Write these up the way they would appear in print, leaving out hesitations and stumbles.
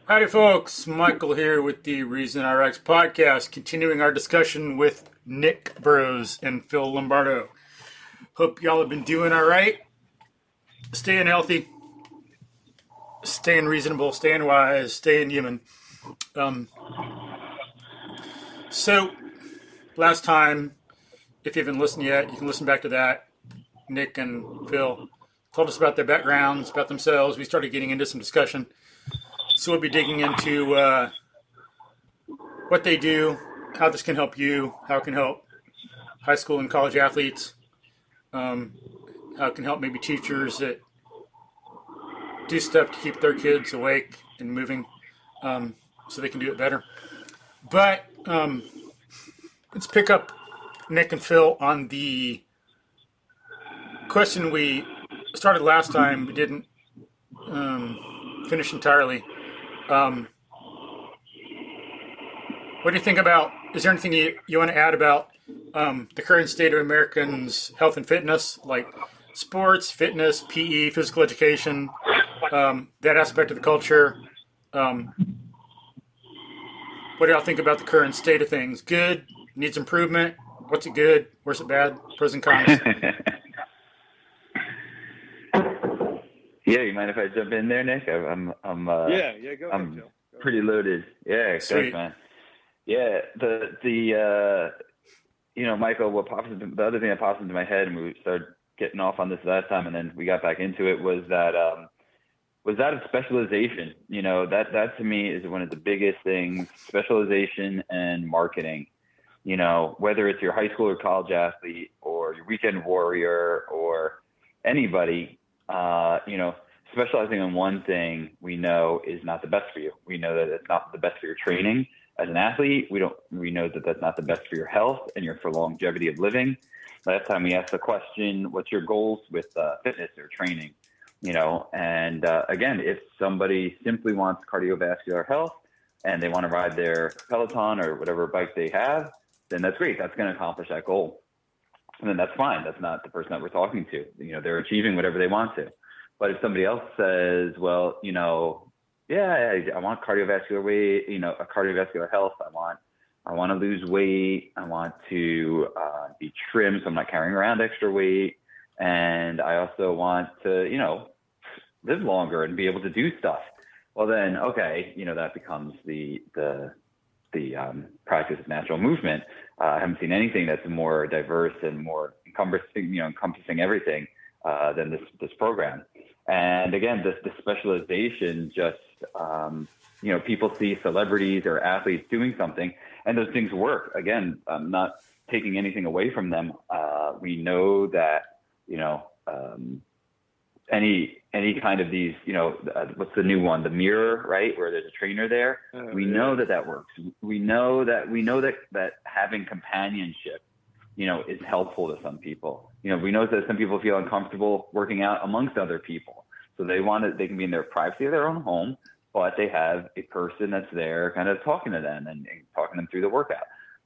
Howdy, folks. Michael here with the Reason RX podcast, continuing our discussion with Nick Burroughs and Phil Lombardo. Hope y'all have been doing all right. Staying healthy, staying reasonable, staying wise, staying human. So, last time, if you haven't listened yet, you can listen back to that. Nick and Phil told us about their backgrounds, about themselves. We started getting into some discussion. So we'll be digging into what they do, how this can help you, how it can help high school and college athletes, how it can help maybe teachers that do stuff to keep their kids awake and moving so they can do it better. But let's pick up Nick and Phil on the question we started last time. We didn't finish entirely. What do you think about, is there anything you want to add about the current state of Americans' health and fitness, like sports, fitness, PE, physical education, that aspect of the culture? What do y'all think about the current state of things? Good? Needs improvement? What's it good? Where's it bad? Pros and cons? Yeah, you mind if I jump in there, Nick? I'm go ahead, Joe. Pretty loaded. Yeah, Sweet. Thanks, man. Yeah, Michael, the other thing that pops into my head, and we started getting off on this last time, and then we got back into it, was that of specialization. You know, that to me is one of the biggest things, specialization and marketing. You know, whether it's your high school or college athlete or your weekend warrior or anybody, specializing in one thing we know is not the best for you. We know that it's not the best for your training as an athlete. We know that that's not the best for your health and for longevity of living. Last time we asked the question, what's your goals with fitness or training? You know, and again, if somebody simply wants cardiovascular health and they want to ride their Peloton or whatever bike they have, then that's great. That's going to accomplish that goal. And then that's fine. That's not the person that we're talking to. You know, they're achieving whatever they want to. But if somebody else says, well, I want cardiovascular weight, a cardiovascular health. I want to lose weight. I want to be trim, so I'm not carrying around extra weight. And I also want to, live longer and be able to do stuff. Well, then, okay, that becomes the practice of natural movement. I haven't seen anything that's more diverse and more encompassing everything than this program. And again, the specialization just, people see celebrities or athletes doing something and those things work. Again, I'm not taking anything away from them. We know that, any kind of these, what's the new one? The mirror, right? Where there's a trainer there. We know that works. We know that having companionship, is helpful to some people. We know that some people feel uncomfortable working out amongst other people. So they can be in their privacy of their own home, but they have a person that's there kind of talking to them and talking them through the workout.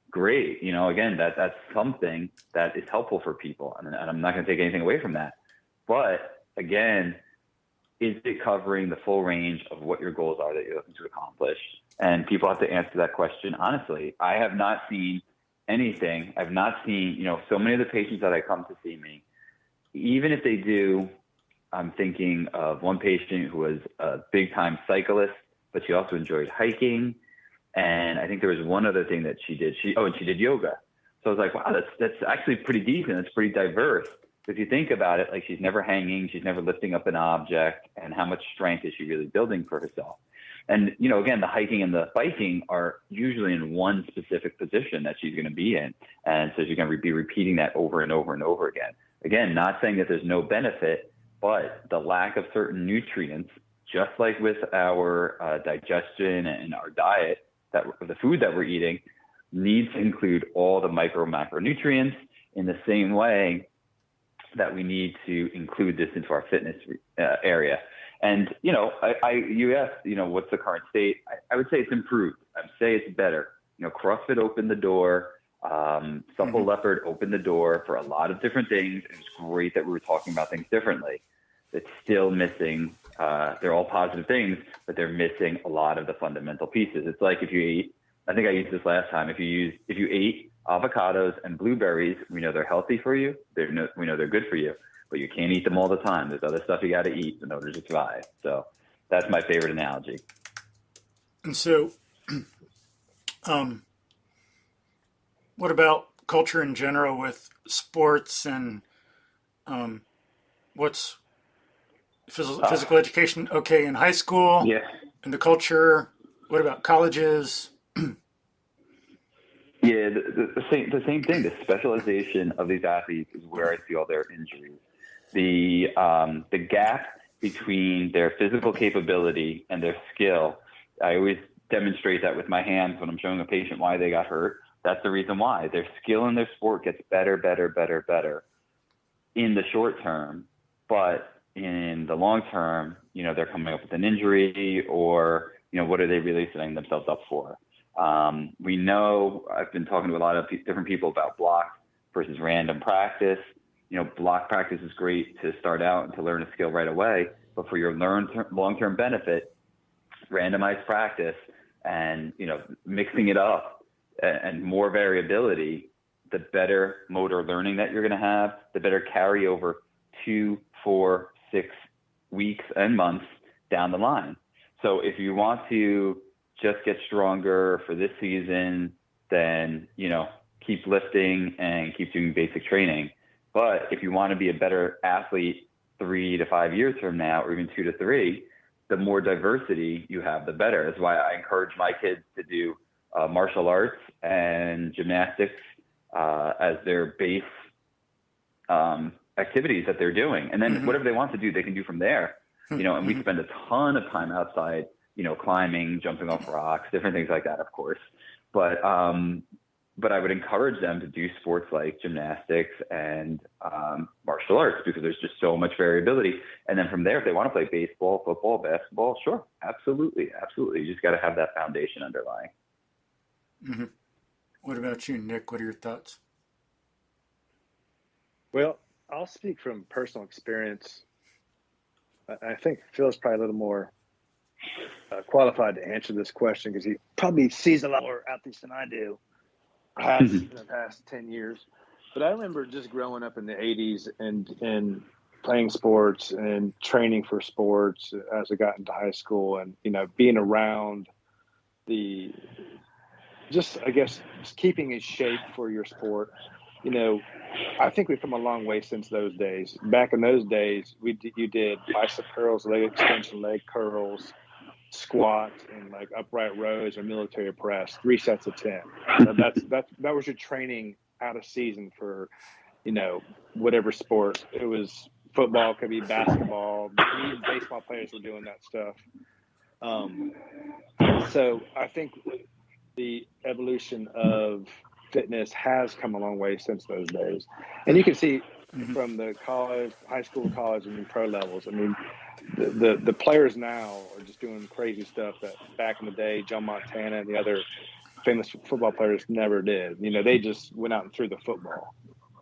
Great. Again, that's something that is helpful for people. And I'm not going to take anything away from that. But again, is it covering the full range of what your goals are that you're looking to accomplish? And people have to answer that question honestly. I have not seen anything. I've not seen, so many of the patients that I come to see me, even if they do, I'm thinking of one patient who was a big time cyclist, but she also enjoyed hiking. And I think there was one other thing that she did. She did yoga. So I was like, wow, that's actually pretty decent. It's pretty diverse. If you think about it, like she's never hanging, she's never lifting up an object, and how much strength is she really building for herself? And, again, the hiking and the biking are usually in one specific position that she's going to be in. And so she's going to be repeating that over and over and over again. Again, not saying that there's no benefit, but the lack of certain nutrients, just like with our digestion and our diet, the food that we're eating needs to include all the macronutrients in the same way that we need to include this into our fitness area. And, you asked, what's the current state? I would say it's improved. I'd say it's better. CrossFit opened the door. Supple Leopard opened the door for a lot of different things. It's great that we were talking about things differently. it's still missing. They're all positive things, but they're missing a lot of the fundamental pieces. It's like if you eat, I think I used this last time. If you ate avocados and blueberries, we know they're healthy for you. We know they're good for you, but you can't eat them all the time. There's other stuff you got to eat in order to survive. So that's my favorite analogy. And so, what about culture in general with sports and what's physical education okay in high school? Yeah. And the culture, what about colleges? Yeah, the same thing. The specialization of these athletes is where I see all their injuries. The gap between their physical capability and their skill, I always demonstrate that with my hands when I'm showing a patient why they got hurt. That's the reason why. Their skill in their sport gets better in the short term, but in the long term, they're coming up with an injury, or, what are they really setting themselves up for? We know, I've been talking to a lot of different people about block versus random practice. Block practice is great to start out and to learn a skill right away, but for your long-term benefit, randomized practice and, mixing it up and more variability, the better motor learning that you're going to have, the better carryover 2, 4, 6 weeks and months down the line. So if you want to just get stronger for this season, then, keep lifting and keep doing basic training. But if you want to be a better athlete 3 to 5 years from now, or even 2 to 3, the more diversity you have, the better. That's why I encourage my kids to do martial arts and gymnastics as their base activities that they're doing. And then whatever they want to do, they can do from there. And we spend a ton of time outside, climbing, jumping off rocks, different things like that, of course. But I would encourage them to do sports like gymnastics and martial arts, because there's just so much variability. And then from there, if they want to play baseball, football, basketball, sure, absolutely. You just got to have that foundation underlying. Mm-hmm. What about you, Nick? What are your thoughts? Well, I'll speak from personal experience. I think Phil's probably a little more qualified to answer this question, because he probably sees a lot more athletes than I do, perhaps in the past 10 years. But I remember just growing up in the 80s and playing sports and training for sports as I got into high school, and, being around just keeping in shape for your sport. I think we've come a long way since those days. Back in those days, you did bicep curls, leg extension, leg curls, squats, and like upright rows or military press, 3 sets of 10. That was your training out of season for, whatever sport. It was football, could be basketball. Even baseball players were doing that stuff. So I think the evolution of fitness has come a long way since those days. And you can see from the high school, college, and pro levels. I mean, the players now are just doing crazy stuff that back in the day, Joe Montana and the other famous football players never did. They just went out and threw the football.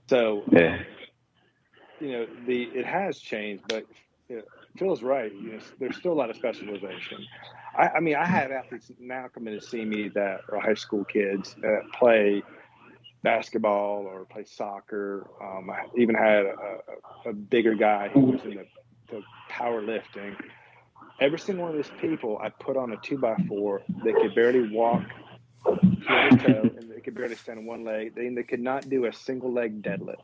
So, it has changed, but Phil's right. There's still a lot of specialization. I have athletes now come in to see me that are high school kids that play basketball or play soccer. I even had a bigger guy who was in the powerlifting. Every single one of these people, I put on a 2x4. They could barely walk to toe, and they could barely stand on one leg. They could not do a single leg deadlift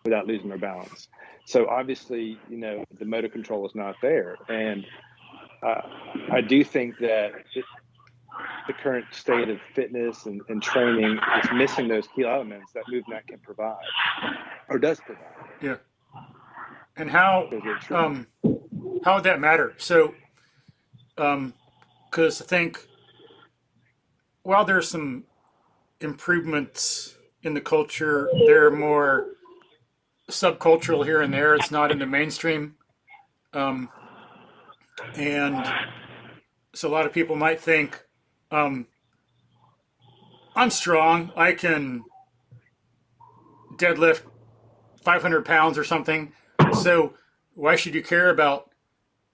without losing their balance. So obviously, the motor control is not there. And I do think that the current state of fitness and training is missing those key elements that MovNat can provide, or does provide. Yeah. And how would that matter? So, because I think while there's some improvements in the culture, they're more subcultural here and there. It's not in the mainstream. And so a lot of people might think, I'm strong. I can deadlift 500 pounds or something. So why should you care about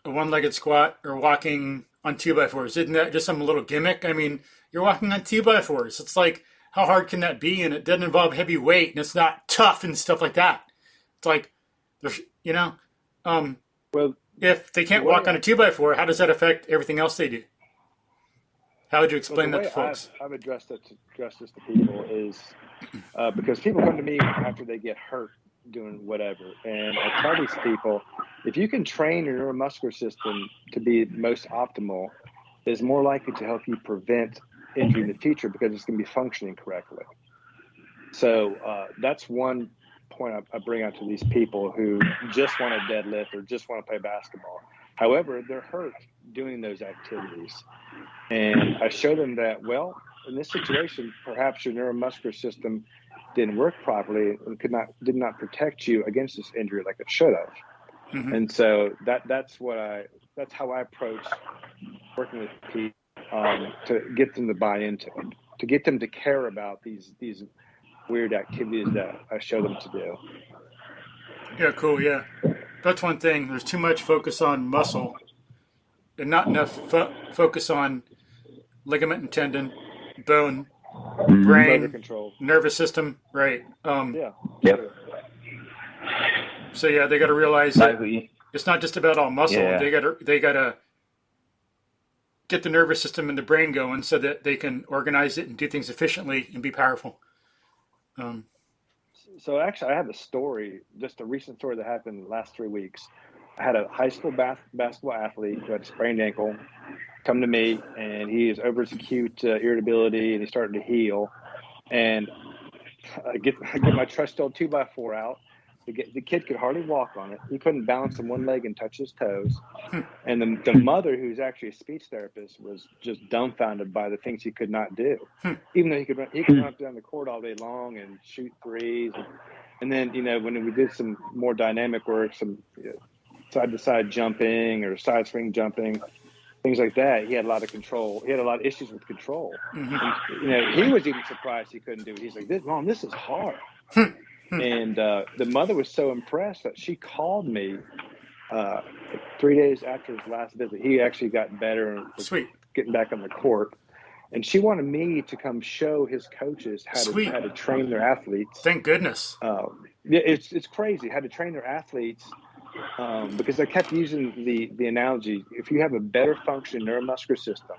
a one-legged squat or walking on 2x4s? Isn't that just some little gimmick? I mean, you're walking on 2x4s. It's like, how hard can that be? And it doesn't involve heavy weight, and it's not tough and stuff like that. It's like, there's, Well, if they can't walk on a 2x4, how does that affect everything else they do? How would you explain that to folks? I've addressed this to people is because people come to me after they get hurt doing whatever, and I tell these people, if you can train your neuromuscular system to be most optimal, is more likely to help you prevent injury in the future because it's going to be functioning correctly. So that's one point I bring out to these people who just want to deadlift or just want to play basketball. However, they're hurt doing those activities. And I show them that, well, in this situation, perhaps your neuromuscular system didn't work properly and did not protect you against this injury like it should have. Mm-hmm. And so that's how I approach working with people to get them to buy into it, to get them to care about these weird activities that I show them to do. Yeah, cool. Yeah, that's one thing. There's too much focus on muscle and not enough focus on ligament and tendon, bone, brain, nervous system. Right. Yep. So yeah, they got to realize that it's not just about all muscle. Yeah. They got to get the nervous system and the brain going so that they can organize it and do things efficiently and be powerful. So actually, I have a story, just a recent story that happened the last 3 weeks. I had a high school basketball athlete who had a sprained ankle come to me, and he is over his acute irritability, and he's starting to heal. And I get my trusty old 2x4 out. The kid could hardly walk on it. He couldn't balance on one leg and touch his toes. And the mother, who's actually a speech therapist, was just dumbfounded by the things he could not do. Even though he could run up down the court all day long and shoot threes. And then, when we did some more dynamic work, some side-to-side jumping or side swing jumping, things like that, he had a lot of control. He had a lot of issues with control. Mm-hmm. And, he was even surprised he couldn't do it. He's like, Mom, this is hard. And the mother was so impressed that she called me 3 days after his last visit. He actually got better and was getting back on the court. And she wanted me to come show his coaches how to train their athletes. Thank goodness. It's crazy how to train their athletes because I kept using the analogy. If you have a better functioning neuromuscular system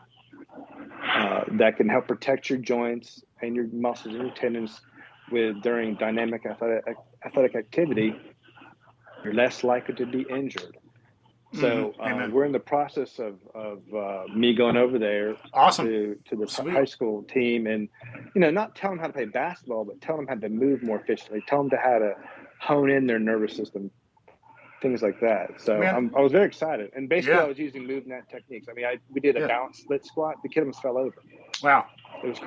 that can help protect your joints and your muscles and your tendons during dynamic athletic activity, you're less likely to be injured. So we're in the process of me going over there to the high school team and, not tell them how to play basketball, but tell them how to move more efficiently, tell them how to hone in their nervous system, things like that. So I was very excited. And basically I was using MovNat techniques. I mean, we did a balance split squat. The kid almost fell over. Wow. It was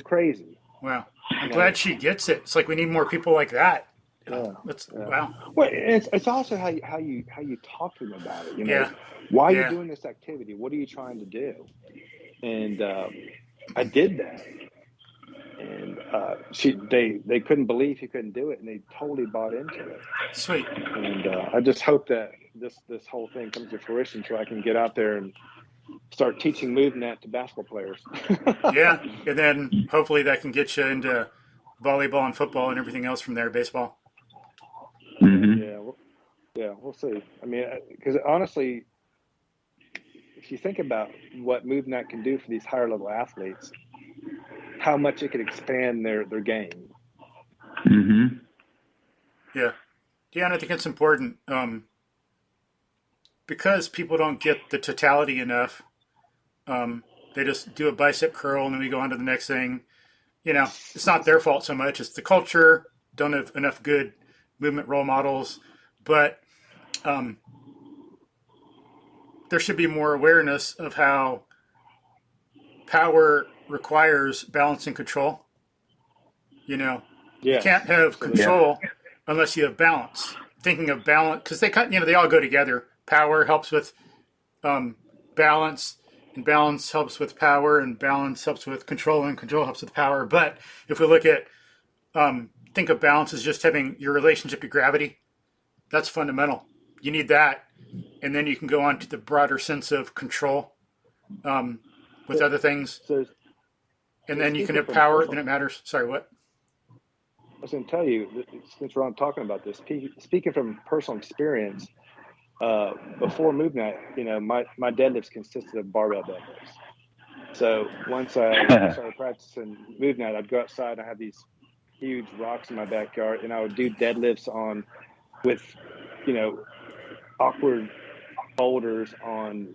crazy. Wow. I'm glad she gets it. It's like we need more people like that. Wow. Well, it's also how you talk to them about it. Why are you doing this activity? What are you trying to do? And I did that, and they couldn't believe he couldn't do it, and they totally bought into it. Sweet. And I just hope that this whole thing comes to fruition, so I can get out there and start teaching MovNat to basketball players. Yeah, and then hopefully that can get you into volleyball and football and everything else from there, baseball. Mm-hmm. We'll see. I mean, because honestly, if you think about what MovNat can do for these higher level athletes, how much it could expand their game. Mm-hmm. Yeah, and I think it's important because people don't get the totality enough. They just do a bicep curl and then we go on to the next thing. It's not their fault so much. It's the culture. Don't have enough good movement role models, but there should be more awareness of how power requires balance and control. You can't have control unless you have balance. Thinking of balance, because they all go together. Power helps with balance, and balance helps with power, and balance helps with control, and control helps with power. But if we look at think of balance as just having your relationship to gravity, that's fundamental. you need that, and then you can go on to the broader sense of control with other things, and then you can have power. Then it matters. Sorry, what? I was going to tell you, since we're on talking about this, speaking from personal experience, before MovNat, my deadlifts consisted of barbell deadlifts. So once I started practicing MovNat, I'd go outside. I have these huge rocks in my backyard, and I would do deadlifts with awkward boulders on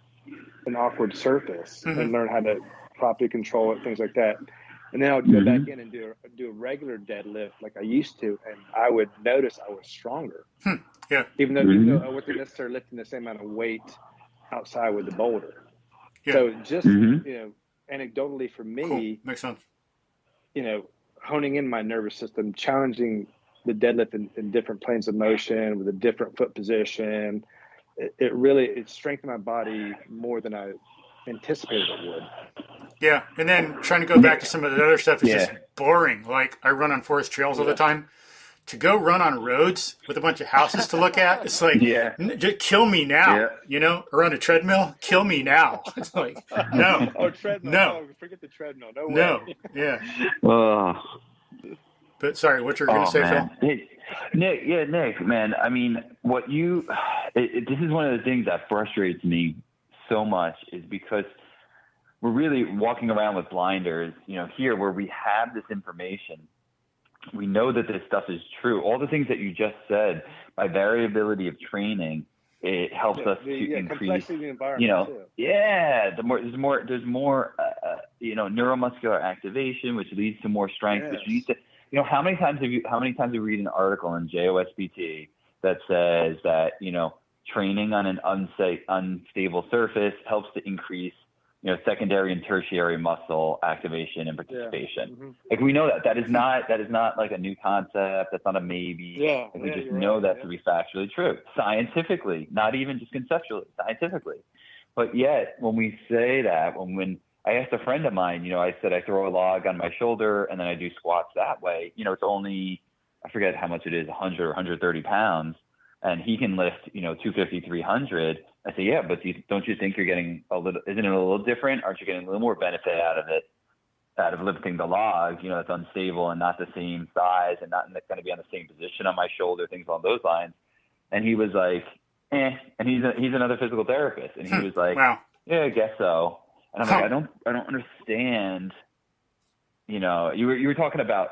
an awkward surface, and learn how to properly control it, things like that. And then I would go back in and do a regular deadlift like I used to, and I would notice I was stronger. Yeah. Even though I wasn't necessarily lifting the same amount of weight outside with the boulder. Yeah. So just anecdotally for me, cool. Makes sense. Honing in my nervous system, challenging the deadlift in different planes of motion with a different foot position, it strengthened my body more than I anticipated it would. Yeah, and then trying to go back to some of the other stuff is just boring. Like, I run on forest trails all the time. To go run on roads with a bunch of houses to look at, it's like, just kill me now, or on a treadmill, kill me now. It's like, no. Oh, treadmill. No. Forget the treadmill. No way. No, yeah. But sorry, what you're going to say, man. Phil? Nick, man, I mean, this is one of the things that frustrates me so much is because we're really walking around with blinders, here where we have this information. We know that this stuff is true. All the things that you just said, by variability of training, it helps us to increase, complexity of the environment too. There's more neuromuscular activation, which leads to more strength, which leads to, how many times have you read an article in JOSPT that says that, training on an unstable surface helps to increase, secondary and tertiary muscle activation and participation. Yeah. Like, we know that is not like a new concept. That's not a maybe. We just know that to be factually true, scientifically, not even just conceptually, scientifically. But yet, when we say that, when I asked a friend of mine, I said I throw a log on my shoulder and then I do squats that way. It's only, I forget how much it is, 100 or 130 pounds, and he can lift, 250, 300. I say, yeah, but don't you think you're getting isn't it a little different? Aren't you getting a little more benefit out of lifting the log, that's unstable and not the same size and not going to be on the same position on my shoulder, things along those lines. And he was like, and he's another physical therapist. And he was like, wow. Yeah, I guess so. And I'm like, I don't understand. You were talking about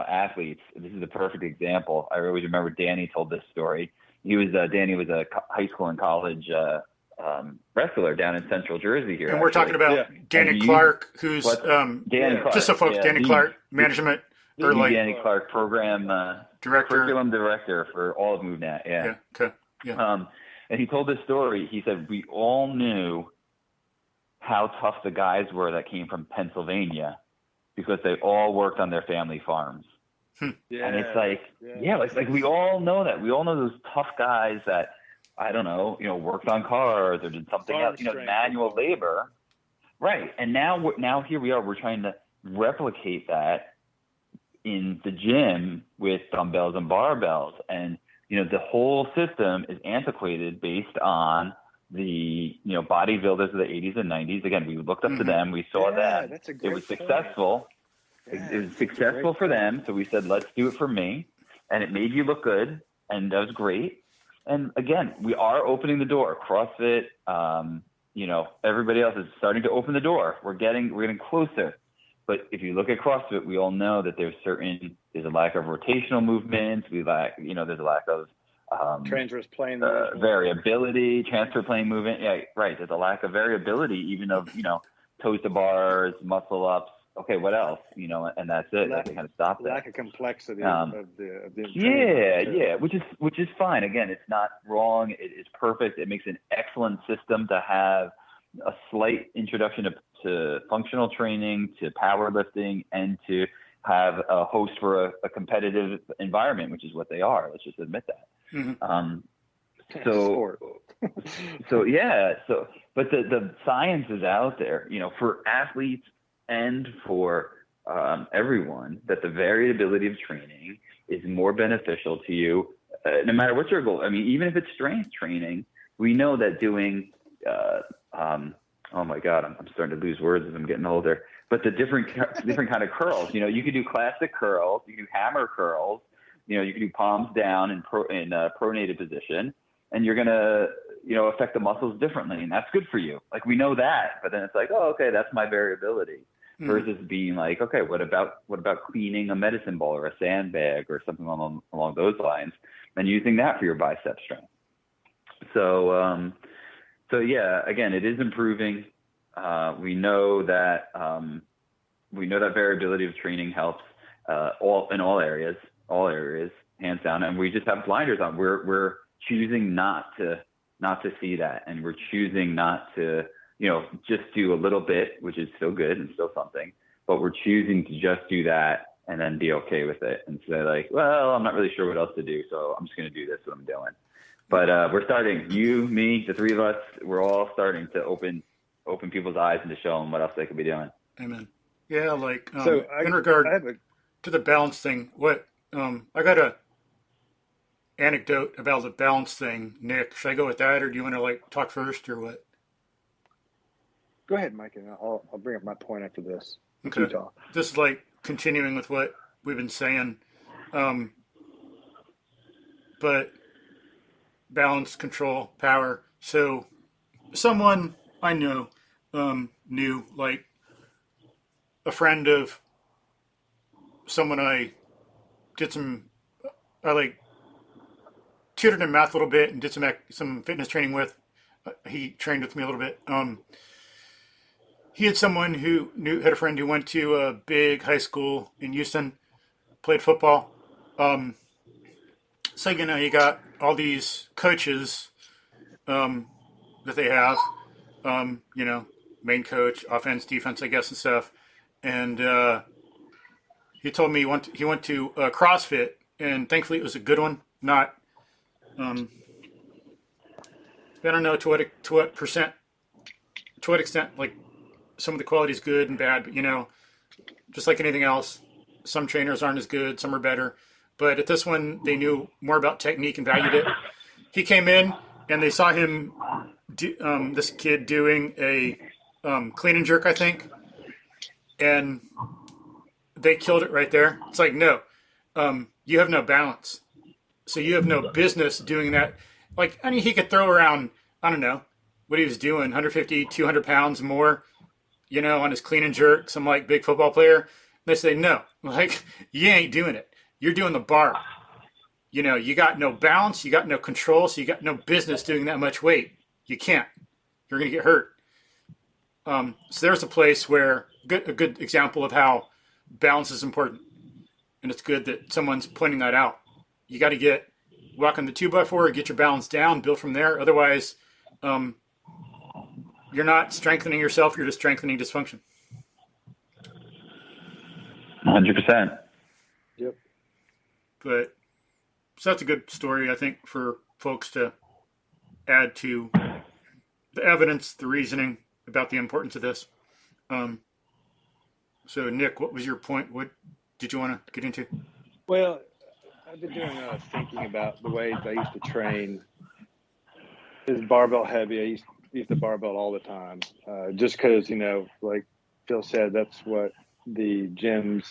athletes. This is a perfect example. I always remember Danny told this story. Danny was a high school and college wrestler down in Central Jersey here. And we're talking about Danny Clark, who's Danny Clark. Just so folks, Danny Clark, management or like Danny Clark, program director, curriculum director for all of MovNat. Yeah. Okay. Yeah. And he told this story. He said we all knew how tough the guys were that came from Pennsylvania because they all worked on their family farms. Yeah, and it's like, like we all know that. We all know those tough guys that, I don't know, worked on cars or did something else, manual labor. Right. And now here we are, we're trying to replicate that in the gym with dumbbells and barbells. And, the whole system is antiquated based on the, bodybuilders of the 80s and 90s. Again, we looked up to them. We saw that it was successful. It was successful for them. So we said, let's do it for me. And it made you look good. And that was great. And again, we are opening the door. CrossFit, everybody else is starting to open the door. We're getting closer. But if you look at CrossFit, we all know that there's a lack of rotational movements. There's a lack of transverse plane variability, transfer plane movement. Yeah, right. There's a lack of variability, even of, toes to bars, muscle ups. Okay, what else? And that's it. They kind of stop that. Lack of complexity of the which is fine. Again, it's not wrong. It is perfect. It makes an excellent system to have a slight introduction to functional training, to powerlifting, and to have a host for a competitive environment, which is what they are. Let's just admit that. Mm-hmm. But the science is out there, for athletes and for everyone, that the variability of training is more beneficial to you no matter what's your goal. I mean, even if it's strength training, we know that doing, oh my God, I'm starting to lose words as I'm getting older. But the different kind of curls, you could do classic curls, you can do hammer curls, you can do palms down in pronated position, and you're gonna, affect the muscles differently, and that's good for you. Like, we know that, but then it's like, oh, okay, that's my variability. Versus being like, okay, what about cleaning a medicine ball or a sandbag or something along those lines, and using that for your bicep strength. So yeah, again, it is improving. We know that variability of training helps in all areas, hands down, and we just have blinders on. We're choosing not to see that, and we're choosing not to just do a little bit, which is still good and still something, but we're choosing to just do that and then be okay with it and say like, well, I'm not really sure what else to do, so I'm just going to do this, what I'm doing. But we're starting, you, me, the three of us, we're all starting to open people's eyes and to show them what else they could be doing. Amen. Yeah, like in regard to the balance thing, I got a anecdote about the balance thing. Nick, should I go with that, or do you want to talk first, or what? Go ahead, Mike, and I'll bring up my point after this. Okay. Utah. This is continuing with what we've been saying. But balance, control, power. So someone I know knew, a friend of someone I tutored in math a little bit and did some fitness training with. He trained with me a little bit. He had someone who had a friend who went to a big high school in Houston, played football. So, you got all these coaches that they have, main coach, offense, defense, I guess, and stuff. And he told me he went to CrossFit, and thankfully it was a good one, not, I don't know to what extent, some of the quality is good and bad, but just like anything else, some trainers aren't as good, some are better. But at this one, they knew more about technique and valued it. He came in and they saw him, this kid doing a clean and jerk, I think, and they killed it right there. It's like, no, you have no balance, so you have no business doing that. He could throw around, I don't know what he was doing, 150, 200 pounds more, on his clean and jerk, some big football player. They say, no, you ain't doing it. You're doing the bar. You got no balance, you got no control, so you got no business doing that much weight. You can't. You're going to get hurt. So there's a place where a good example of how balance is important. And it's good that someone's pointing that out. You got to walk on the 2x4, get your balance down, build from there. Otherwise, you're not strengthening yourself, you're just strengthening dysfunction. 100%. Yep. So that's a good story, I think, for folks to add to the evidence, the reasoning about the importance of this. So, Nick, what was your point? What did you want to get into? Well, I've been doing a lot of thinking about the ways I used to train. Is barbell heavy? I used to use the barbell all the time, just because, like Phil said, that's what the gyms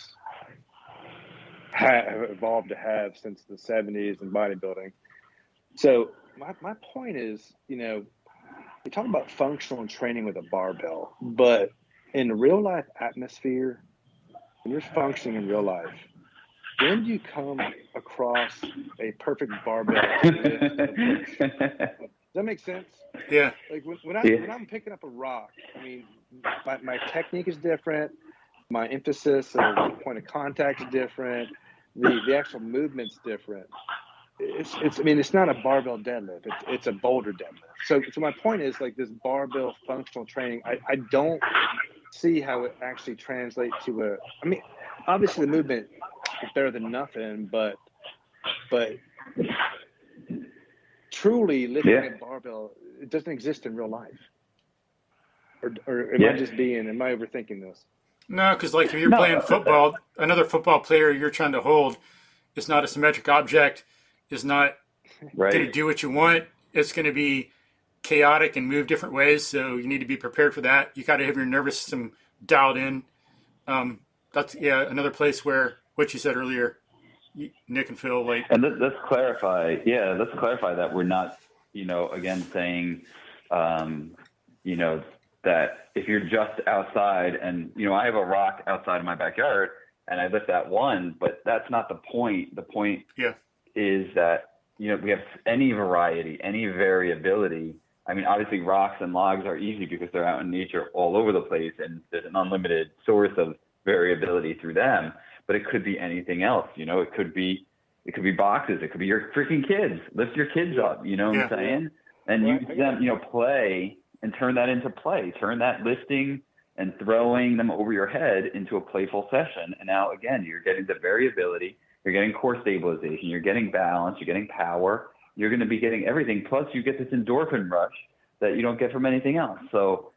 have evolved to have since the 70s in bodybuilding. So my point is, you talk about functional training with a barbell, but in real life atmosphere, when you're functioning in real life, when do you come across a perfect barbell? Does that make sense? Yeah. When I'm picking up a rock, my technique is different. My emphasis of point of contact is different. The actual movement's different. It's not a barbell deadlift. It's a boulder deadlift. So my point is this barbell functional training. I don't see how it actually translates to obviously the movement is better than nothing, but truly lifting a barbell, it doesn't exist in real life. Or am I overthinking this? No, because if you're playing football, another football player you're trying to hold is not a symmetric object. is not Right. going to do what you want. It's going to be chaotic and move different ways. So you need to be prepared for that. You got to have your nervous system dialed in. That's another place where what you said earlier, Nick and Phil, like. And let's clarify. Yeah, let's clarify that we're not, again saying, that if you're just outside and, I have a rock outside of my backyard and I lift that one, but that's not the point. The point is that, we have any variety, any variability. I mean, obviously rocks and logs are easy because they're out in nature all over the place and there's an unlimited source of variability through them, but it could be anything else. It could be boxes. It could be your freaking kids. Lift your kids up, what I'm saying? And use them, play and turn that into play. Turn that lifting and throwing them over your head into a playful session. And now, again, you're getting the variability. You're getting core stabilization. You're getting balance. You're getting power. You're going to be getting everything. Plus, you get this endorphin rush that you don't get from anything else. So,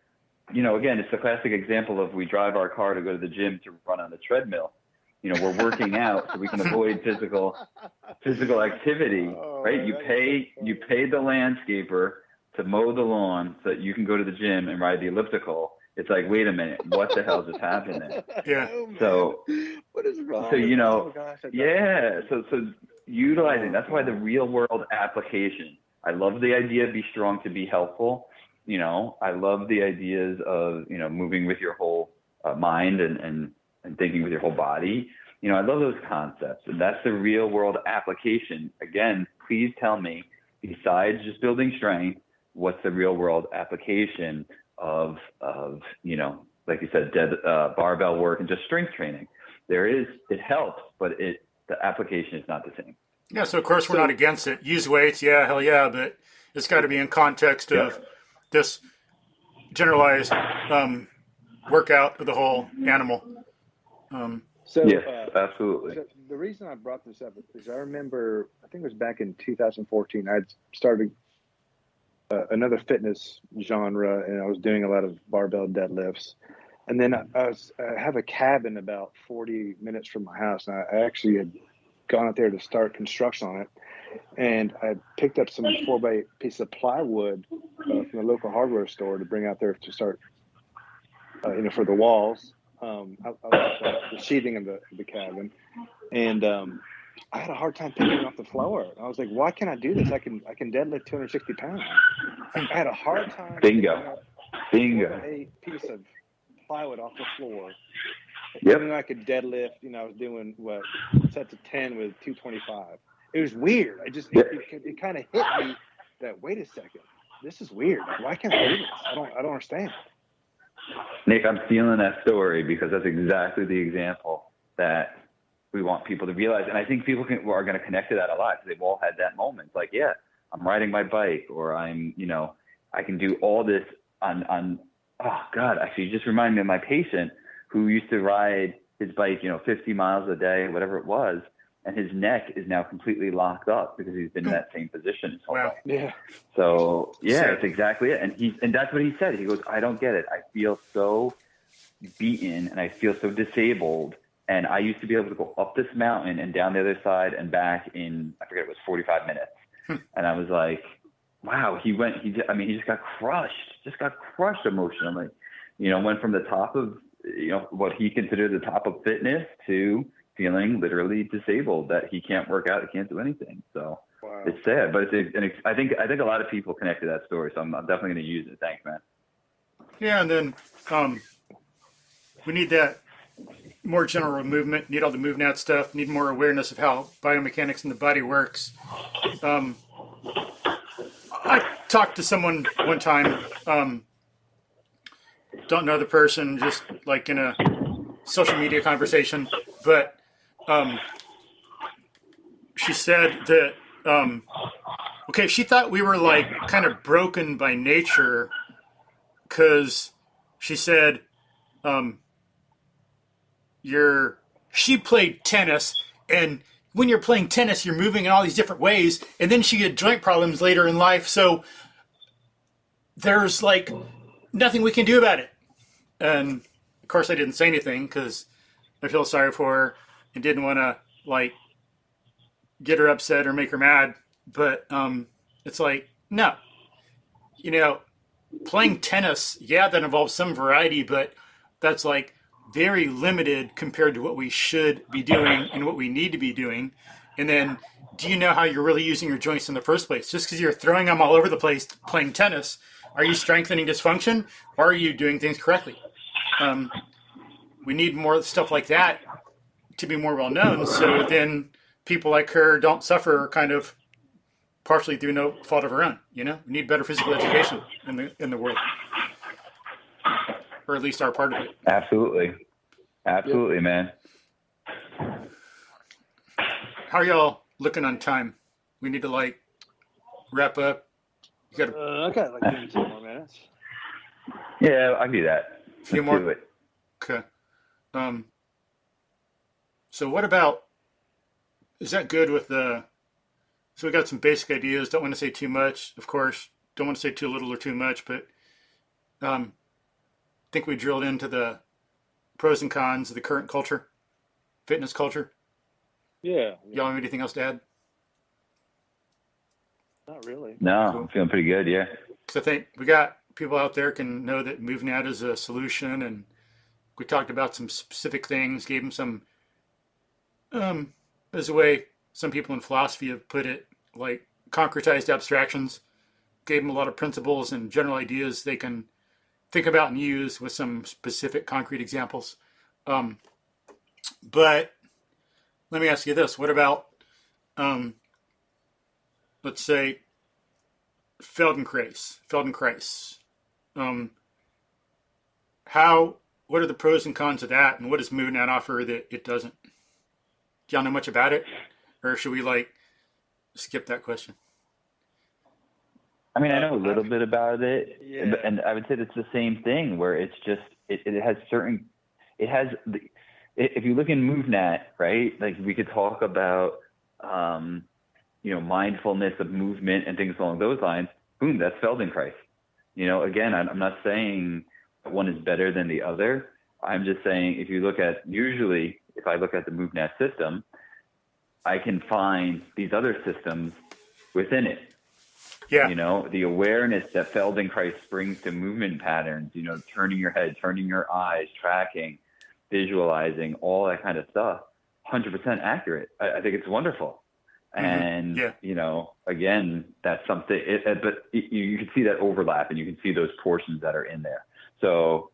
again, it's the classic example of we drive our car to go to the gym to run on the treadmill. We're working out so we can avoid physical activity, right? You pay the landscaper to mow the lawn so that you can go to the gym and ride the elliptical. It's like, wait a minute, what the hell just happened there? Yeah. So what is wrong? So so utilizing, that's why the real world application. I love the idea of be strong to be helpful. I love the ideas of, moving with your whole mind and thinking with your whole body. I love those concepts, and that's the real world application. Again, please tell me, besides just building strength, what's the real world application of like you said, barbell work and just strength training? It helps, but the application is not the same. Yeah, so of course we're not against it. Use weights, hell yeah, but it's got to be in context of this generalized workout of the whole animal. Yes, absolutely. So the reason I brought this up is I remember, I think it was back in 2014, I'd started another fitness genre, and I was doing a lot of barbell deadlifts. And then I have a cabin about 40 minutes from my house, and I actually had gone out there to start construction on it. And I picked up some 4x8 piece of plywood from the local hardware store to bring out there to start, for the walls. The sheathing of the cabin, and I had a hard time picking it off the floor. I was like, "Why can't I do this? I can deadlift 260 pounds." I had a hard time. Bingo. A piece of plywood off the floor. Yep. Even though I could deadlift, I was doing set to 10 with 225. It was weird. It kind of hit me that, wait a second, this is weird. Why can't I do this? I don't understand. Nick, I'm stealing that story because that's exactly the example that we want people to realize. And I think people are going to connect to that a lot because they've all had that moment. Like, I'm riding my bike, or I can do all this on oh God, actually you just reminded me of my patient who used to ride his bike, 50 miles a day, whatever it was. And his neck is now completely locked up because he's been in that same position his whole life. Yeah. So that's exactly it. And that's what he said. He goes, I don't get it. I feel so beaten and I feel so disabled. And I used to be able to go up this mountain and down the other side and back in, I forget, it was 45 minutes. And I was like, wow, he just got crushed emotionally. Went from the top of, what he considered the top of fitness to feeling literally disabled, that he can't work out, he can't do anything. So It's sad, but I think a lot of people connect to that story. So I'm definitely going to use it. Thanks, man. Yeah, and then we need that more general movement. Need all the MovNat stuff. Need more awareness of how biomechanics in the body works. I talked to someone one time. Don't know the person, just like in a social media conversation, but she said that she thought we were like kind of broken by nature, because she said she played tennis, and when you're playing tennis you're moving in all these different ways, and then she had joint problems later in life, so there's like nothing we can do about it. And of course I didn't say anything because I feel sorry for her and didn't want to like get her upset or make her mad, but it's like, no, you know, playing tennis, yeah, that involves some variety, but that's like very limited compared to what we should be doing and what we need to be doing. And then, do you know how you're really using your joints in the first place? Just because you're throwing them all over the place playing tennis, are you strengthening dysfunction or are you doing things correctly? We need more stuff like that to be more well known, so then people like her don't suffer kind of partially through no fault of her own. You know, we need better physical education in the world, or at least our part of it. Absolutely, man. How are y'all looking on time? We need to like wrap up. You got I got like maybe 2 more minutes. Yeah, I can do that. a few Let's more. do it. Okay. So what about? Is that good with the? So we got some basic ideas. Don't want to say too much, of course. Don't want to say too little or too much, but I think we drilled into the pros and cons of the current culture, fitness culture. Yeah. Y'all have anything else to add? Not really. No, Cool. I'm feeling pretty good. Yeah. Because I think we got people out there can know that MovNat is a solution, and we talked about some specific things, gave them some, as a way some people in philosophy have put it, like concretized abstractions, gave them a lot of principles and general ideas they can think about and use with some specific concrete examples. But let me ask you this. What about, let's say, Feldenkrais? What are the pros and cons of that, and what does MovNat offer that it doesn't? Do y'all know much about it, or should we like skip that question? I mean, I know a little bit about it, Yeah. and I would say it's the same thing where it's just it has certain. It has the. If you look in MovNat, right? Like we could talk about, mindfulness of movement and things along those lines. Boom, that's Feldenkrais. Again, I'm not saying one is better than the other. I'm just saying if you look at if I look at the MovNat system, I can find these other systems within it. Yeah. The awareness that Feldenkrais brings to movement patterns, turning your head, turning your eyes, tracking, visualizing, all that kind of stuff, 100% accurate. I think it's wonderful. And, again, that's something, but you can see that overlap and you can see those portions that are in there. So,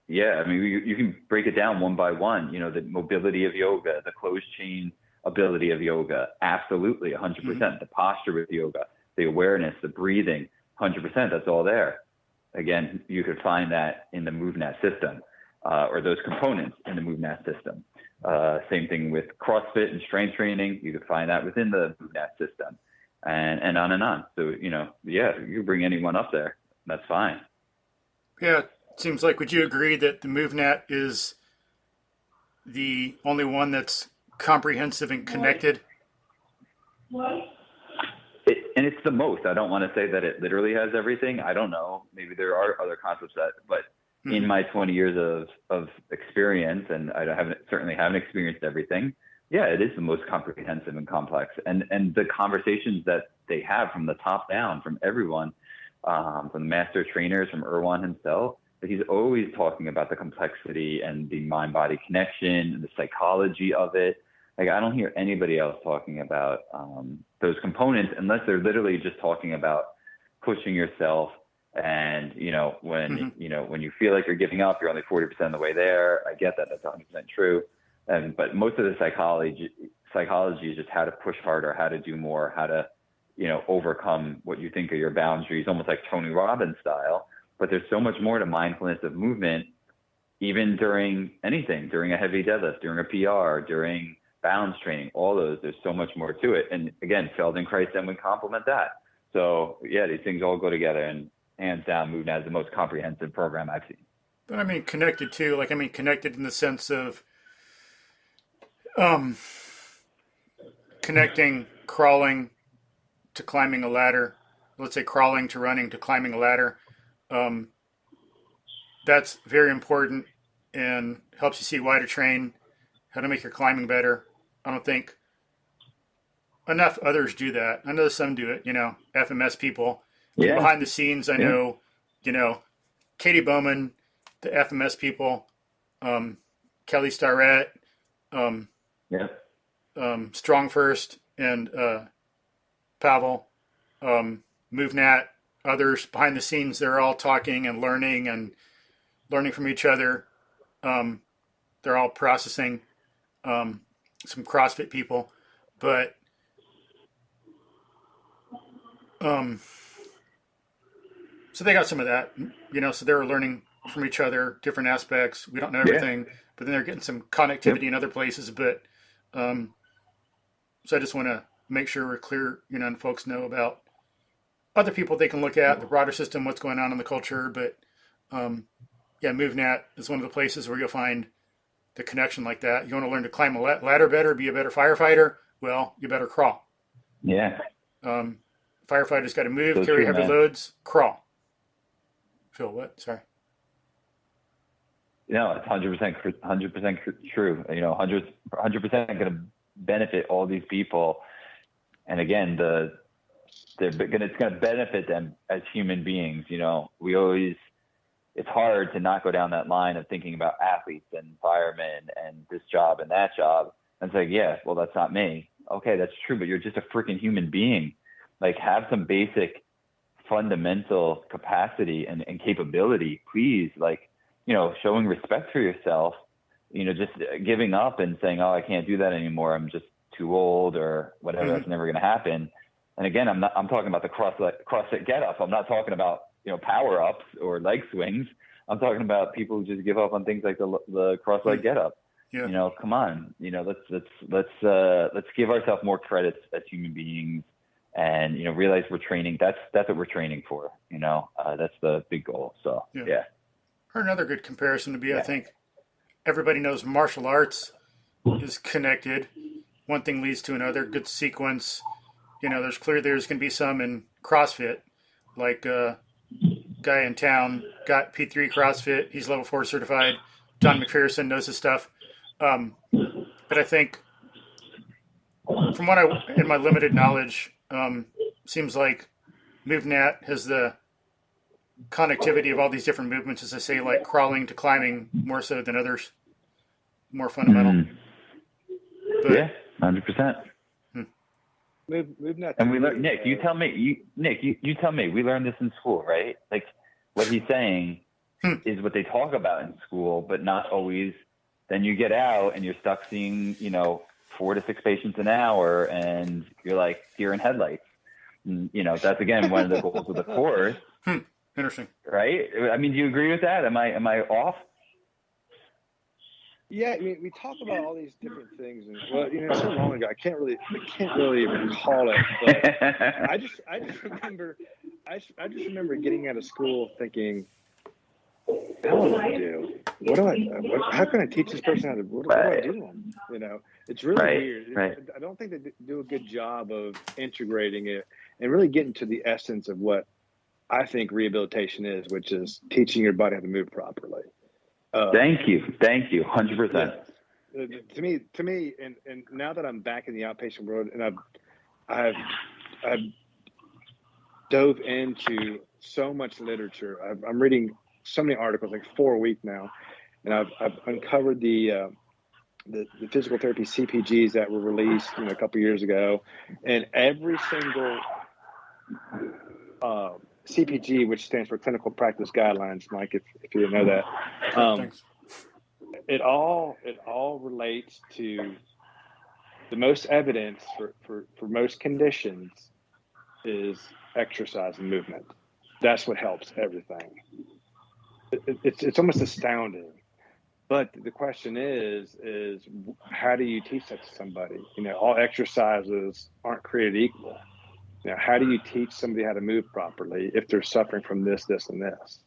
yeah, I mean, you can break it down one by one, the mobility of yoga, the closed chain ability of yoga, absolutely, 100%. The posture with yoga, the awareness, the breathing, 100%, that's all there. Again, you could find that in the MovNat system, or those components in the MovNat system. Same thing with CrossFit and strength training. You could find that within the MovNat system, and on and on. So, you bring anyone up there, that's fine. Yeah, it seems like, would you agree that the MovNat is the only one that's comprehensive and connected? And it's the most. I don't want to say that it literally has everything. I don't know. Maybe there are other concepts but in my 20 years of experience, and I certainly haven't experienced everything. Yeah, it is the most comprehensive and complex. And the conversations that they have from the top down, from everyone, from the master trainers, from Erwan himself, that he's always talking about the complexity and the mind-body connection and the psychology of it. Like, I don't hear anybody else talking about those components unless they're literally just talking about pushing yourself. And, when you feel like you're giving up, you're only 40% of the way there. I get that. That's 100% true. But most of the psychology is just how to push harder, how to do more, how to, overcome what you think are your boundaries, almost like Tony Robbins style. But there's so much more to mindfulness of movement, even during anything, during a heavy deadlift, during a PR, during balance training, all those, there's so much more to it. And again, Feldenkrais then would complement that. So yeah, these things all go together, and hands down, MovNat is the most comprehensive program I've seen. But I mean, connected too. Connected in the sense of connecting crawling to climbing a ladder. Let's say crawling to running to climbing a ladder. That's very important and helps you see why to train, how to make your climbing better. I don't think enough others do that. I know some do it, FMS people. Yeah. Behind the scenes, I know, Katie Bowman, the FMS people, Kelly Starrett, Strong First, and Pavel, MovNat, others behind the scenes. They're all talking and learning from each other. They're all processing. Some CrossFit people, but so they got some of that, so they were learning from each other, different aspects. We don't know everything, but then they're getting some connectivity in other places. But so I just want to make sure we're clear, and folks know about other people they can look at, the broader system, what's going on in the culture. But MovNat is one of the places where you'll find the connection like that. You want to learn to climb a ladder better, be a better firefighter? Well, you better crawl. Yeah. Firefighters got to move, carry heavy loads, crawl. Phil, what? Sorry. No, it's 100% true. 100% going to benefit all these people. And again, it's going to benefit them as human beings. It's hard to not go down that line of thinking about athletes and firemen and this job and that job and say, yeah, well, that's not me. Okay, that's true, but you're just a freaking human being. Like, have some basic fundamental capacity and capability, please. Like, showing respect for yourself, just giving up and saying, oh, I can't do that anymore. I'm just too old or whatever. That's never going to happen. And again, I'm talking about the CrossFit get up. I'm not talking about, power ups or leg swings. I'm talking about people who just give up on things like the cross leg get up. Yeah. Come on, let's give ourselves more credit as human beings and, realize we're training. That's what we're training for, that's the big goal. So, yeah. Or another good comparison to be, I think everybody knows martial arts is connected. One thing leads to another, good sequence. There's going to be some in CrossFit, like guy in town got P3 CrossFit. He's level 4 certified. John McPherson knows his stuff. But I think from what in my limited knowledge, seems like MovNat has the connectivity of all these different movements, as I say, like crawling to climbing more so than others, more fundamental. But, 100%. MovNat. And we learned, Nick, you tell me, we learned this in school, right? Like, what he's saying is what they talk about in school, but not always. Then you get out and you're stuck seeing, 4 to 6 patients an hour, and you're like deer in headlights. And, that's again one of the goals of the course. Interesting, right? I mean, do you agree with that? Am I off? Yeah, we talk about all these different things, and so long ago, I can't really recall it. But I just remember getting out of school thinking, what do I do? How can I teach this person how to? What do I do to them? It's really weird. Right. I don't think they do a good job of integrating it and really getting to the essence of what I think rehabilitation is, which is teaching your body how to move properly. Thank you, 100%. Yeah. To me, and now that I'm back in the outpatient world, and I've dove into so much literature. I'm reading so many articles, like 4 a week now, and I've uncovered the physical therapy CPGs that were released a couple years ago, and every single CPG, which stands for Clinical Practice Guidelines, Mike, if you didn't know that, it all relates to the most evidence for most conditions is exercise and movement. That's what helps everything. It's almost astounding. But the question is how do you teach that to somebody? All exercises aren't created equal. How do you teach somebody how to move properly if they're suffering from this, and this?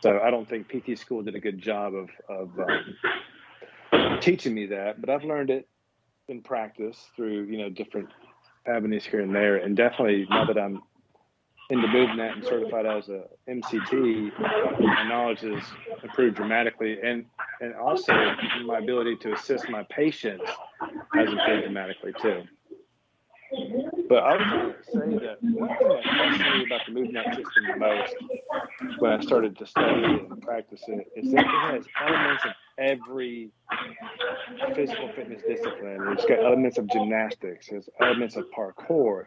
So I don't think PT school did a good job of teaching me that, but I've learned it in practice through, different avenues here and there. And definitely now that I'm into MovNat and certified as a MCT, my knowledge has improved dramatically. And also my ability to assist my patients has improved dramatically too. But I was going to say that one thing that impressed me about the MovNat system the most when I started to study it and practice it is that it has elements of every physical fitness discipline. It's got elements of gymnastics, has elements of parkour,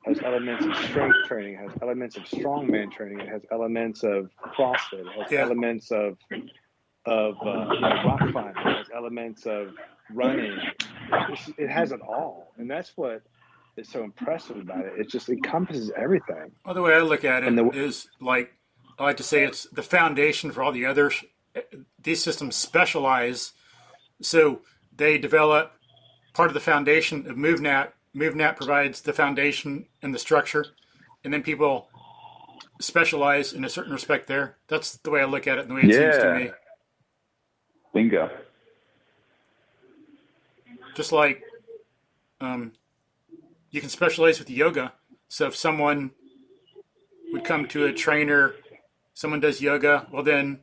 has elements of strength training, has elements of strongman training, it has elements of CrossFit, it has elements of rock climbing, it has elements of running. It has it all, and that's what is so impressive about it. It just encompasses everything. Well, the way I look at it is like, I like to say it's the foundation for all the others. These systems specialize, so they develop part of the foundation of MovNat. MovNat provides the foundation and the structure, and then people specialize in a certain respect there. That's the way I look at it and the way it seems to me. Bingo. Just like you can specialize with yoga. So if someone would come to a trainer, someone does yoga, well then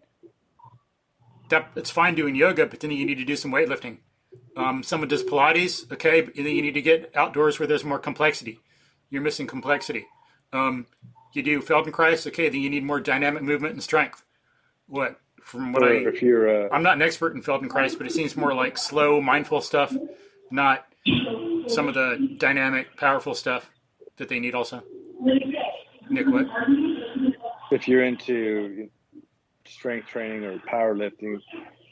it's fine doing yoga, but then you need to do some weightlifting. Someone does Pilates, okay, but then you need to get outdoors where there's more complexity. You're missing complexity. You do Feldenkrais, okay, then you need more dynamic movement and strength. I'm not an expert in Feldenkrais, but it seems more like slow, mindful stuff, not some of the dynamic, powerful stuff that they need also. Nick, what? If you're into strength training or powerlifting,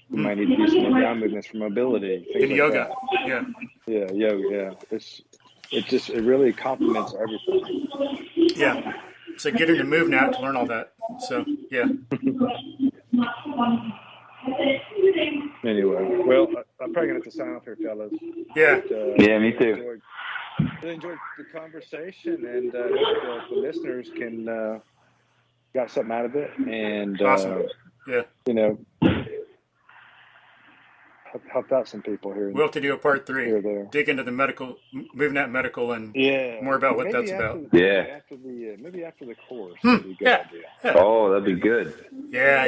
you might need to do some ground movements for mobility. In like yoga, that. Yeah, yoga. It really complements everything. Yeah. So get into MovNat to learn all that. So yeah. Anyway, well, I'm probably gonna have to sign off here, fellas. Yeah. Yeah, me too. Really enjoyed the conversation, and the listeners can got something out of it, and awesome. Helped out some people here. We'll have to do a part 3. Here, there. Dig into the MovNat medical and more about what that's about. Maybe after the course. Would be a good idea. Oh, that'd be good. Yeah.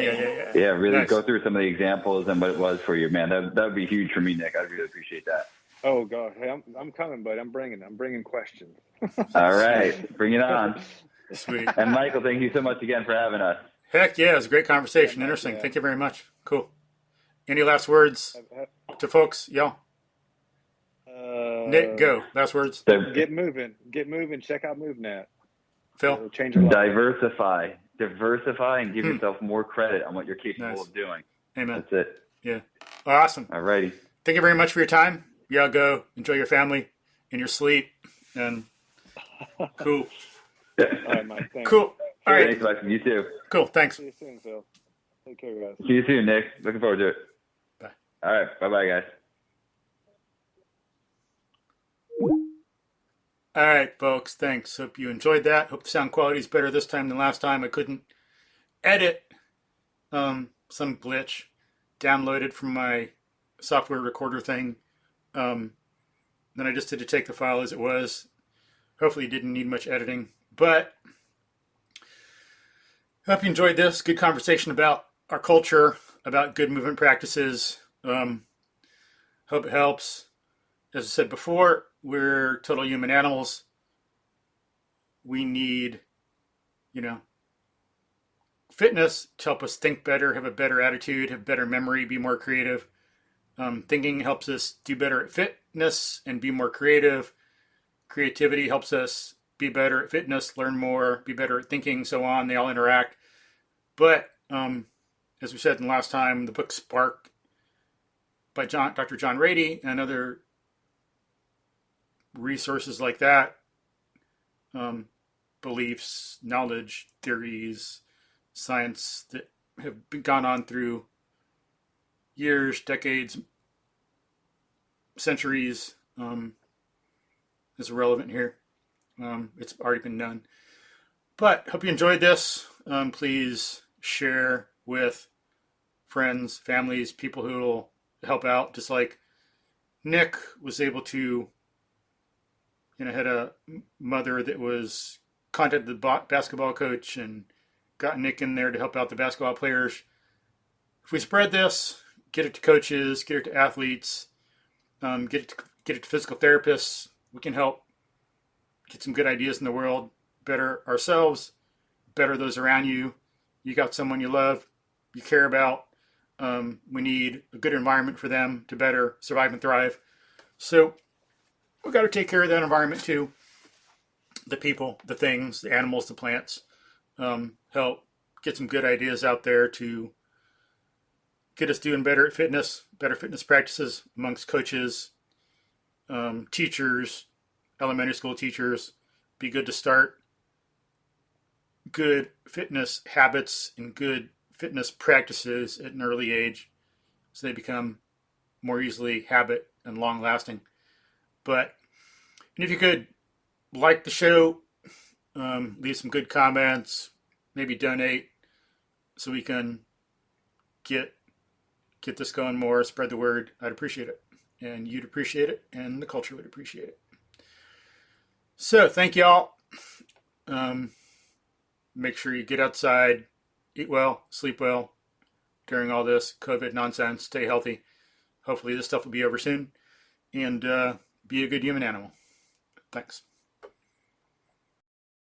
Yeah, really nice. Go through some of the examples and what it was for you, man. That would be huge for me, Nick. I'd really appreciate that. Oh God, hey, I'm coming, bud. I'm bringing questions. All right, bring it on. Sweet. And Michael, thank you so much again for having us. Heck yeah, it was a great conversation. Interesting. Yeah. Thank you very much. Cool. Any last words to folks? Y'all? Nick, go. Last words. Get moving. Check out MovNat. Phil? Change your life. Diversify and give yourself more credit on what you're capable of doing. Amen. That's it. Yeah. Awesome. All righty. Thank you very much for your time. Yeah, go. Enjoy your family and your sleep. And cool. All right, Mike. Thanks. Cool. All right. Thanks, Mike. You too. Cool. Thanks. See you soon, Phil. Take care, guys. See you soon, Nick. Looking forward to it. Bye. All right. Bye-bye, guys. All right, folks. Thanks. Hope you enjoyed that. Hope the sound quality is better this time than last time. I couldn't edit some glitch downloaded from my software recorder thing. Then I just had to take the file as it was. Hopefully it didn't need much editing. But I hope you enjoyed this. Good conversation about our culture, about good movement practices. Hope it helps. As I said before, we're total human animals. We need, fitness to help us think better, have a better attitude, have better memory, be more creative. Thinking helps us do better at fitness and be more creative. Creativity helps us be better at fitness, learn more, be better at thinking, so on. They all interact. But as we said in the last time, the book Spark by Dr. John Rady and other resources like that, beliefs, knowledge, theories, science that have gone on through years, decades, centuries, is relevant here. It's already been done. But hope you enjoyed this. Please share with friends, families, people who will help out. Just like Nick was able to, had a mother that was contacted the basketball coach and got Nick in there to help out the basketball players. If we spread this, get it to coaches, get it to athletes, get it to physical therapists, we can help get some good ideas in the world, better ourselves, better those around you. You got someone you love, you care about. We need a good environment for them to better survive and thrive. So we've got to take care of that environment too. The people, the things, the animals, the plants. Help get some good ideas out there to get us doing better fitness practices amongst coaches, teachers, elementary school teachers. Be good to start good fitness habits and good fitness practices at an early age so they become more easily habit and long lasting. And if you could like the show, leave some good comments, maybe donate so we can get this going more, spread the word. I'd appreciate it. And you'd appreciate it, and the culture would appreciate it. So thank y'all. Make sure you get outside, eat well, sleep well during all this COVID nonsense. Stay healthy. Hopefully this stuff will be over soon. And be a good human animal. Thanks.